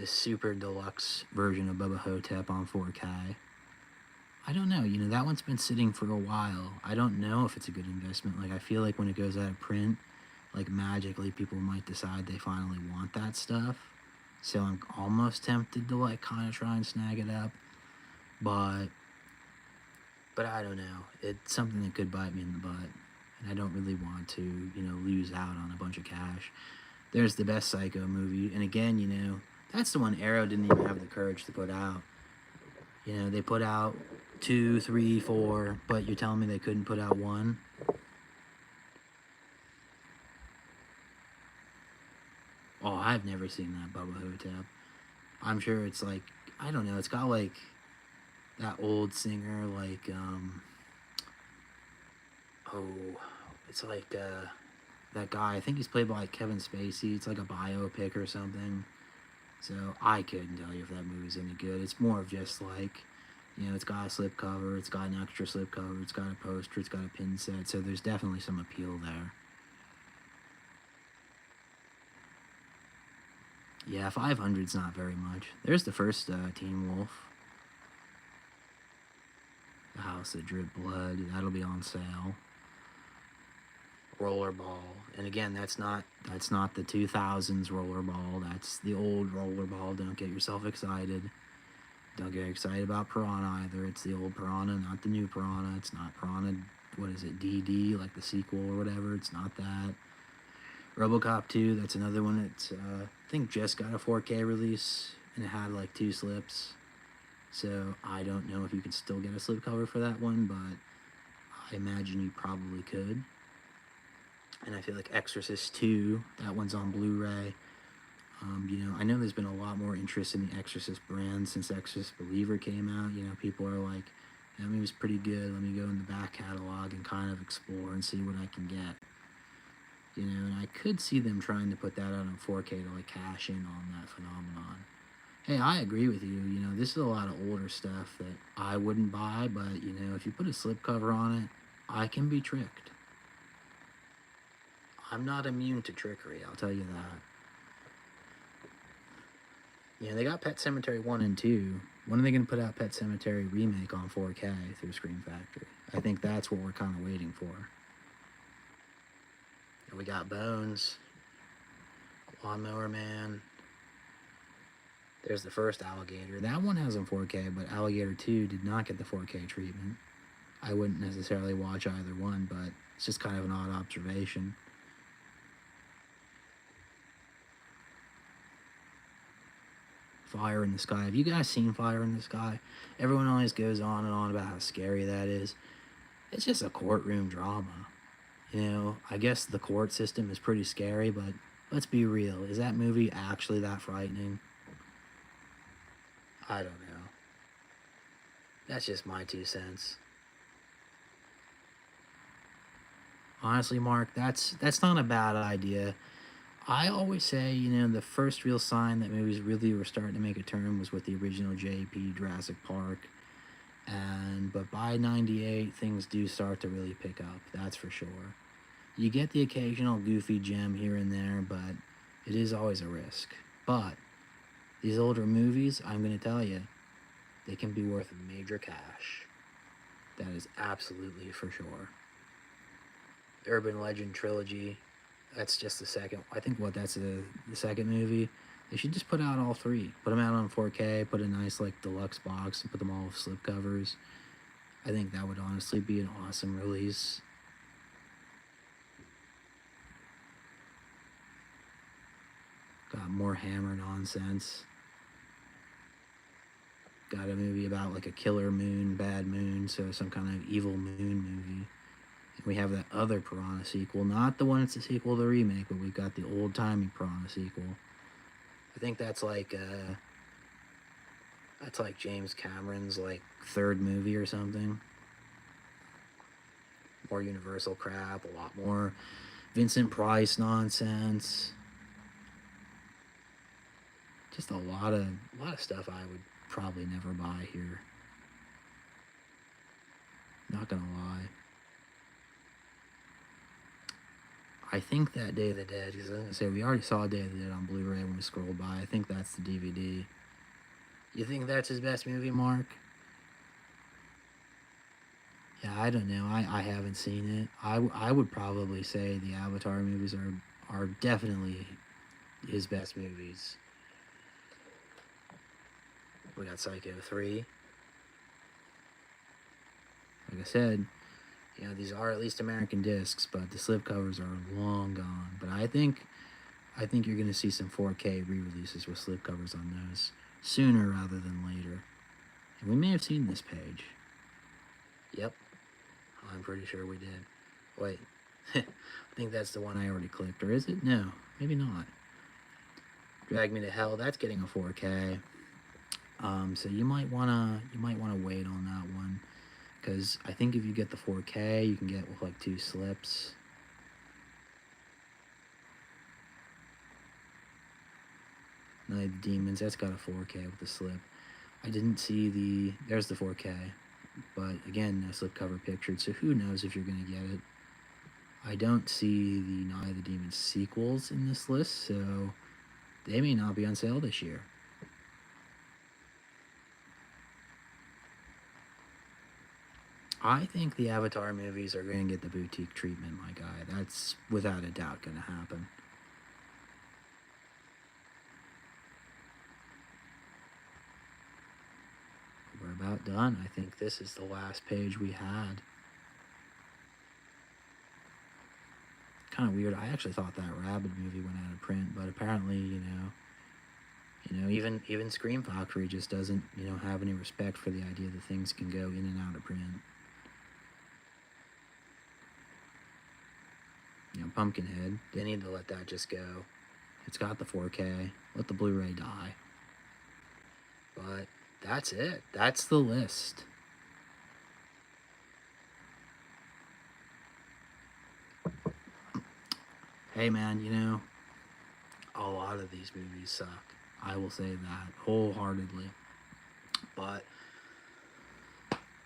super deluxe version of Bubba Hotep on 4K. I don't know, that one's been sitting for a while. I don't know if it's a good investment. Like, I feel like when it goes out of print, like, magically people might decide they finally want that stuff. So I'm almost tempted to, like, kind of try and snag it up. But I don't know. It's something that could bite me in the butt. And I don't really want to, lose out on a bunch of cash. There's the best Psycho movie. And again, that's the one Arrow didn't even have the courage to put out. They put out 2, 3, 4, but you're telling me they couldn't put out 1? Oh, I've never seen that Bubba Hotep. I'm sure it's like, I don't know, it's got like that old singer, like, it's like that guy, I think he's played by like Kevin Spacey. It's like a biopic or something. So I couldn't tell you if that movie's any good. It's more of just like, it's got a slipcover, it's got an extra slipcover, it's got a poster, it's got a pin set, so there's definitely some appeal there. Yeah, 500's not very much. There's the first Teen Wolf. The House That Dripped Blood, that'll be on sale. Rollerball, and again, that's not the 2000s Rollerball, that's the old Rollerball. Don't get yourself excited. Don't get excited about Piranha either. It's the old Piranha, not the new Piranha. It's not Piranha, what is it, DD, like the sequel or whatever. It's not that. RoboCop 2, that's another one that's, I think just got a 4K release, and it had like 2 slips. So I don't know if you can still get a slipcover for that one, but I imagine you probably could. And I feel like Exorcist 2, that one's on Blu-ray. I know there's been a lot more interest in the Exorcist brand since Exorcist Believer came out. People are like, that movie's pretty good, let me go in the back catalog and kind of explore and see what I can get. And I could see them trying to put that out on 4K to like cash in on that phenomenon. Hey, I agree with you. This is a lot of older stuff that I wouldn't buy, but, if you put a slipcover on it, I can be tricked. I'm not immune to trickery, I'll tell you that. They got Pet Sematary 1 and 2, When are they going to put out Pet Cemetery Remake on 4K through Scream Factory? I think that's what we're kind of waiting for. And we got Bones, Lawnmower Man. There's the first Alligator. That one has in 4K, but Alligator 2 did not get the 4K treatment. I wouldn't necessarily watch either one, but it's just kind of an odd observation. Fire in the Sky. Have you guys seen Fire in the Sky? Everyone always goes on and on about how scary that is. It's just a courtroom drama. You know, I guess the court system is pretty scary, but let's be real. Is that movie actually that frightening? I don't know. That's just my 2 cents. Honestly, Mark, that's not a bad idea. I always say, you know, the first real sign that movies really were starting to make a turn was with the original JP Jurassic Park. But by 98, things do start to really pick up, that's for sure. You get the occasional goofy gem here and there, but it is always a risk. But these older movies, I'm going to tell you, they can be worth major cash. That is absolutely for sure. Urban Legend Trilogy, that's just the second. I think that's the second movie. They should just put out all 3. Put them out on 4K, put a nice like deluxe box, and put them all with slipcovers. I think that would honestly be an awesome release. Got more Hammer nonsense. Got a movie about like a killer moon, bad moon, so some kind of evil moon movie. And we have that other Piranha sequel, not the one that's a sequel to the remake, but we've got the old-timey Piranha sequel. I think that's like James Cameron's like 3rd movie or something. More Universal crap, a lot more Vincent Price nonsense. Just a lot of stuff I would probably never buy here. Not gonna lie. I think that Day of the Dead, because I was gonna say we already saw Day of the Dead on Blu-ray when we scrolled by. I think that's the DVD. You think that's his best movie, Mark? Yeah, I don't know. I haven't seen it. I would probably say the Avatar movies are definitely his best movies. We got Psycho 3. Like I said, you know, these are at least American discs, but the slipcovers are long gone. But I think you're going to see some 4K re-releases with slipcovers on those sooner rather than later. And we may have seen this page. Yep, I'm pretty sure we did. Wait, I think that's the one I already clicked, or is it? No, maybe not. Drag Me to Hell, that's getting a 4K. So you might wanna wait on that one, because I think if you get the 4K, you can get with like 2 slips. Night of the Demons, that's got a 4K with the slip. I didn't see there's the 4K, but again, no slipcover pictured, so who knows if you're gonna get it. I don't see the Night of the Demons sequels in this list, so they may not be on sale this year. I think the Avatar movies are going to get the boutique treatment, my guy. That's without a doubt going to happen. We're about done. I think this is the last page we had. Kind of weird. I actually thought that Rabid movie went out of print, but apparently, you know, even Scream Factory just doesn't, you know, have any respect for the idea that things can go in and out of print. You know, Pumpkinhead, they need to let that just go. It's got the 4K. Let the Blu-ray die. But that's it. That's the list. Hey man, you know, a lot of these movies suck. I will say that wholeheartedly. But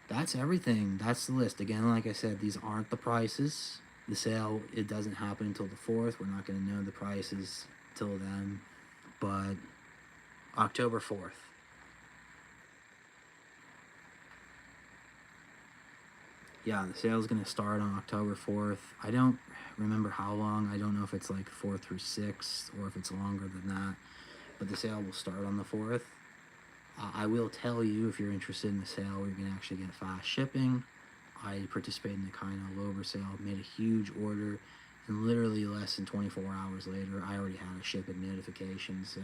that's everything. That's the list. Again, like I said, these aren't the prices. The sale, it doesn't happen until the 4th. We're not going to know the prices till then. But October 4th. yeah, the sale's going to start on October 4th. I don't remember how long. I don't know if it's like 4th through 6th or if it's longer than that. But the sale will start on the 4th. I will tell you, if you're interested in the sale, you're going to actually get fast shipping. I participated in the kind of Lover sale, made a huge order, and literally less than 24 hours later, I already had a shipping notification. So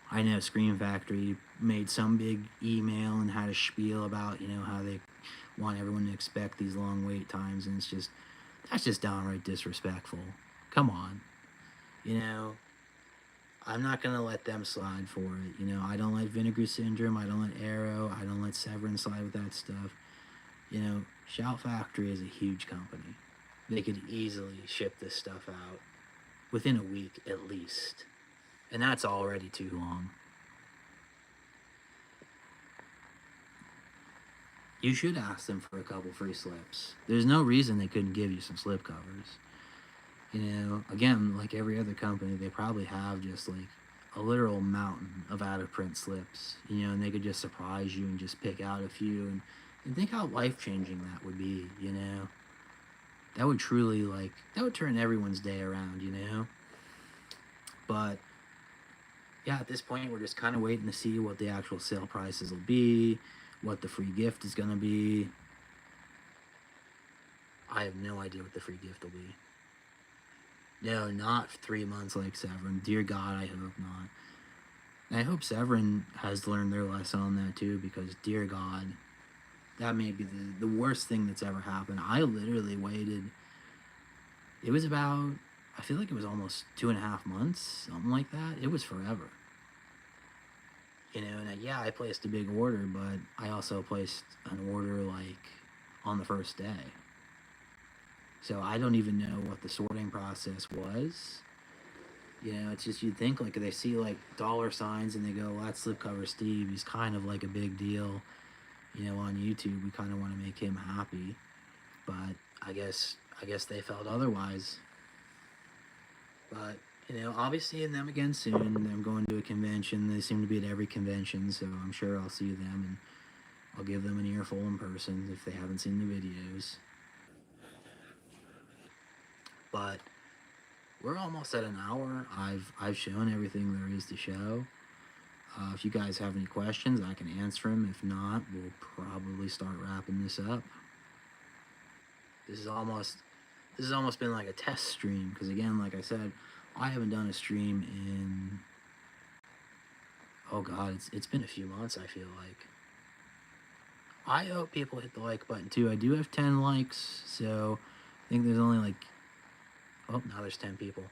I know Scream Factory made some big email and had a spiel about, how they want everyone to expect these long wait times, and that's just downright disrespectful. Come on. I'm not going to let them slide for it. I don't let Vinegar Syndrome, I don't let Arrow, I don't let Severin slide with that stuff. Shout Factory is a huge company. They could easily ship this stuff out within a week at least. And that's already too long. You should ask them for a couple free slips. There's no reason they couldn't give you some slip covers. Again, like every other company, they probably have just like a literal mountain of out-of-print slips, and they could just surprise you and just pick out a few. And think how life-changing that would be, That would truly, that would turn everyone's day around, But, yeah, at this point, we're just kind of waiting to see what the actual sale prices will be, what the free gift is going to be. I have no idea what the free gift will be. No, not 3 months like Severin. Dear God, I hope not. And I hope Severin has learned their lesson on that too, because dear God, that may be the worst thing that's ever happened. I literally waited. It was about, I feel like it was almost 2.5 months, something like that. It was forever. And I placed a big order, but I also placed an order on the first day. So I don't even know what the sorting process was. It's just, you'd think they see dollar signs and they go, well, that's Slipcover Steve. He's kind of like a big deal. On YouTube, we kind of want to make him happy. But I guess they felt otherwise. But, I'll be seeing them again soon. I'm going to a convention. They seem to be at every convention, so I'm sure I'll see them and I'll give them an earful in person if they haven't seen the videos. But we're almost at an hour. I've shown everything there is to show. If you guys have any questions, I can answer them. If not, we'll probably start wrapping this up. This has almost been like a test stream, because again, like I said, I haven't done a stream in, oh God, it's been a few months, I feel like. I hope people hit the like button too. I do have 10 likes, so I think there's only oh, now there's 10 people.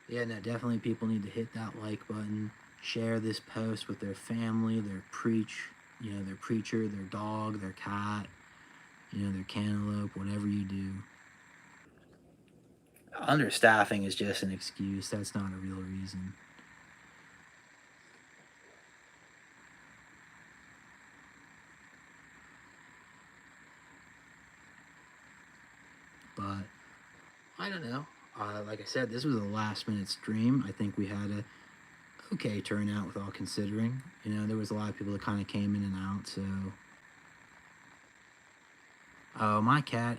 Yeah, no, definitely people need to hit that like button, share this post with their family, their preacher, their dog, their cat, their cantaloupe, whatever you do. Understaffing is just an excuse. That's not a real reason. But I don't know. Like I said, this was a last-minute stream. I think we had a okay turnout with all considering. There was a lot of people that kind of came in and out. So, my cat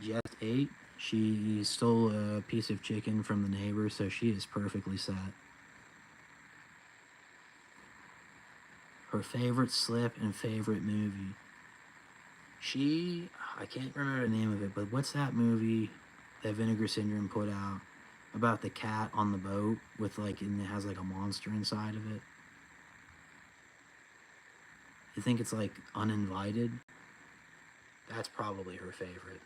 just ate. She stole a piece of chicken from the neighbor, so she is perfectly set. Her favorite slip and favorite movie. I can't remember the name of it, but what's that movie that Vinegar Syndrome put out about the cat on the boat with and it has a monster inside of it? You think it's Uninvited? That's probably her favorite.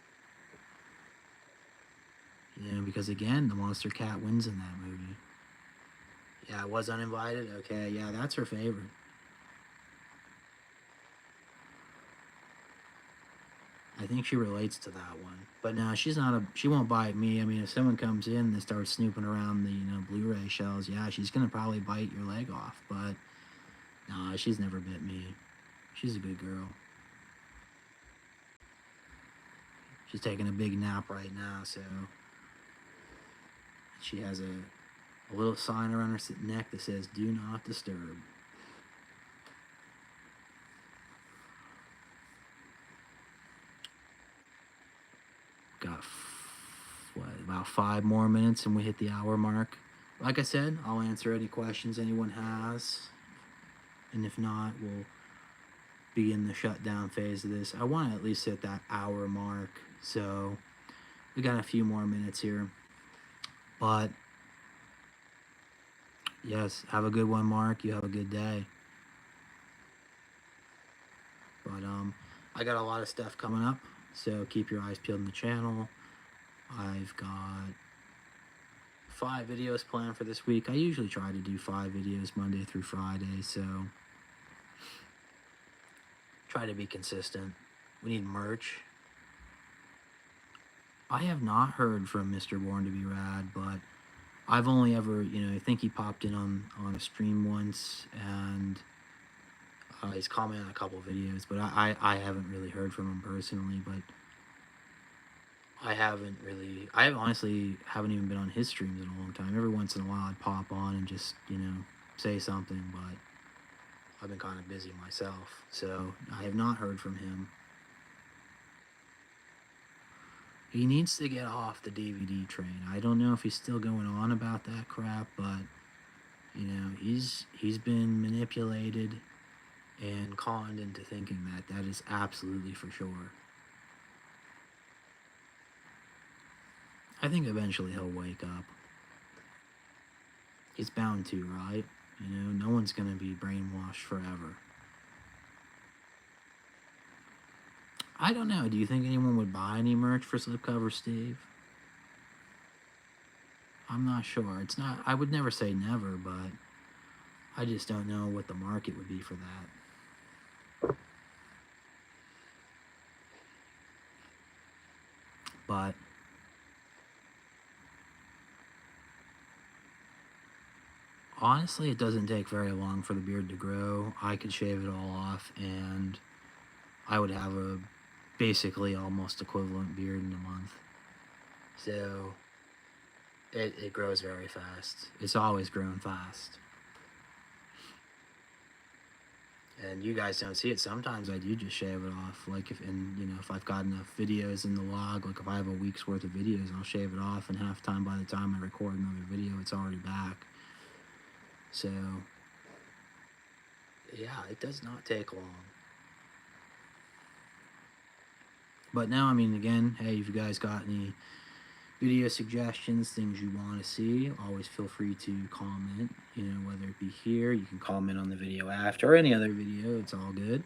Because again, the monster cat wins in that movie. Yeah, it was Uninvited? Okay, yeah, that's her favorite. I think she relates to that one. But no, she won't bite me. I mean, if someone comes in and starts snooping around the, Blu-ray shelves, yeah, she's going to probably bite your leg off. But, nah, she's never bit me. She's a good girl. She's taking a big nap right now, so she has a little sign around her neck that says, "Do not disturb." about 5 more minutes and we hit the hour mark. Like I said, I'll answer any questions anyone has. And if not, we'll begin the shutdown phase of this. I want to at least hit that hour mark. So we got a few more minutes here. But yes, have a good one, Mark. You have a good day. But I got a lot of stuff coming up, so keep your eyes peeled on the channel. I've got 5 videos planned for this week. I usually try to do 5 videos Monday through Friday, so try to be consistent. We need merch. I have not heard from Mr. Born to be Rad, but I've only ever, I think he popped in on a stream once, and he's commented on a couple videos, but I haven't really heard from him personally. But I honestly haven't even been on his streams in a long time. Every once in a while I'd pop on and just, say something, but I've been kind of busy myself, so I have not heard from him. He needs to get off the DVD train. I don't know if he's still going on about that crap, but he's been manipulated and conned into thinking that is absolutely for sure. I think eventually he'll wake up. He's bound to, right? No one's gonna be brainwashed forever. I don't know. Do you think anyone would buy any merch for Slipcover Steve? I'm not sure. It's not. I would never say never, but I just don't know what the market would be for that. But honestly, it doesn't take very long for the beard to grow. I could shave it all off, and I would have a basically almost equivalent beard in a month. So it grows very fast. It's always grown fast. And you guys don't see it. Sometimes I do just shave it off. Like if I've got enough videos in the log, like if I have a week's worth of videos, I'll shave it off, and half time by the time I record another video, it's already back. So yeah, it does not take long. But now, again, hey, if you guys got any video suggestions, things you want to see, always feel free to comment, whether it be here, you can comment on the video after, or any other video, it's all good.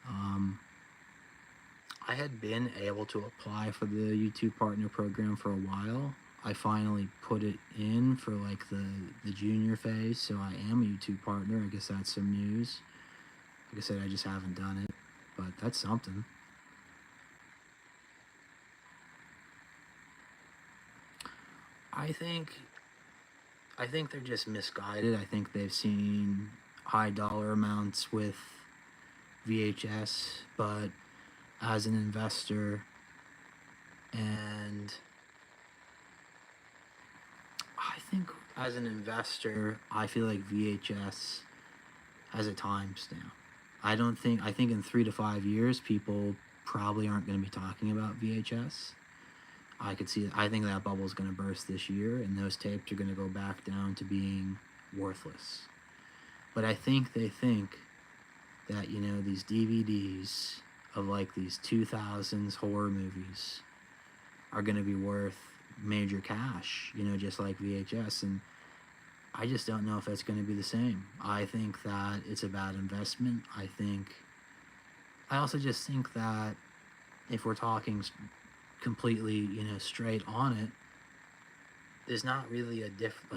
I had been able to apply for the YouTube Partner Program for a while. I finally put it in for like the junior phase, so I am a YouTube partner. I guess that's some news. Like I said, I just haven't done it, but that's something. I think they're just misguided. I think they've seen high dollar amounts with VHS, but as an investor, and I feel like VHS has a timestamp. I think in 3 to 5 years, people probably aren't going to be talking about VHS. I think that bubble is going to burst this year, and those tapes are going to go back down to being worthless. But I think they think that, these DVDs of like these 2000s horror movies are going to be worth major cash, just like VHS. And I just don't know if that's going to be the same. I think that it's a bad investment. I also just think that if we're talking completely, straight on it, there's not really a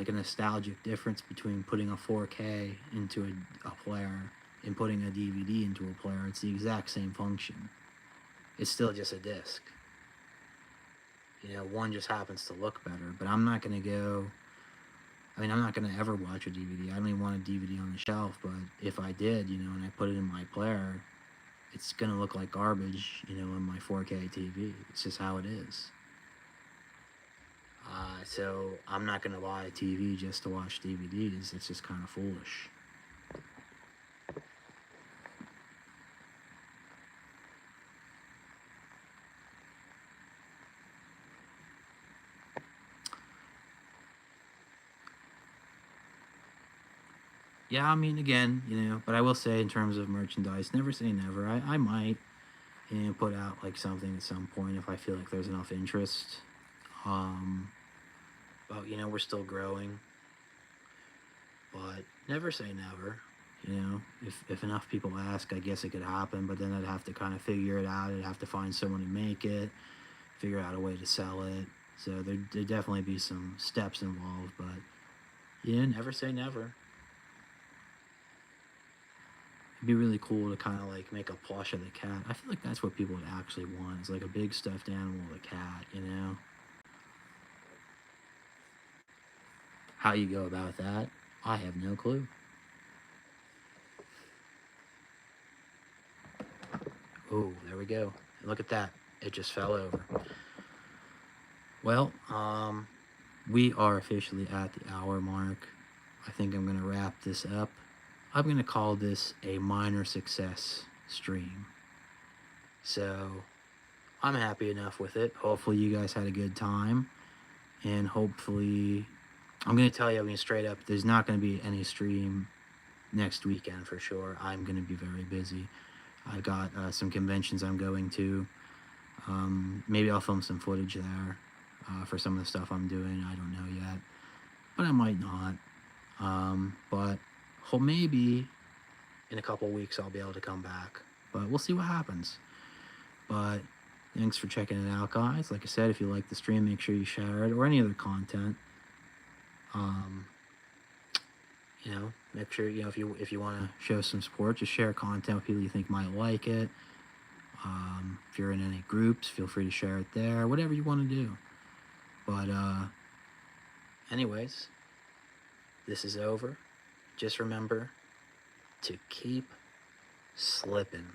nostalgic difference between putting a 4K into a player and putting a DVD into a player. It's the exact same function. It's still just a disc. One just happens to look better, but I'm not going to ever watch a DVD. I don't even want a DVD on the shelf, but if I did, and I put it in my player, it's going to look like garbage, in my 4K TV. It's just how it is. So I'm not going to buy a TV just to watch DVDs. It's just kind of foolish. Yeah, I mean, again, but I will say in terms of merchandise, never say never. I might, put out like something at some point if I feel like there's enough interest. Um, but we're still growing. But never say never. If enough people ask, I guess it could happen. But then I'd have to kind of figure it out. I'd have to find someone to make it, figure out a way to sell it. So there'd definitely be some steps involved. But never say never. It'd be really cool to kind of like make a plush of the cat. I feel like that's what people would actually want. It's like a big stuffed animal of a cat. How you go about that, I have no clue. Oh, there we go. Look at that. It just fell over. Well, we are officially at the hour mark. I think I'm going to wrap this up. I'm going to call this a minor success stream. So I'm happy enough with it. Hopefully, you guys had a good time. And hopefully, I'm going to tell you, straight up, there's not going to be any stream next weekend for sure. I'm going to be very busy. I've got some conventions I'm going to. Maybe I'll film some footage there for some of the stuff I'm doing. I don't know yet. But I might not. But maybe in a couple weeks I'll be able to come back. But we'll see what happens. But thanks for checking it out, guys. Like I said, if you like the stream, make sure you share it or any other content. Make sure if you want to show some support, just share content with people you think might like it. If you're in any groups, feel free to share it there. Whatever you want to do. But anyways, this is over. Just remember to keep slipping.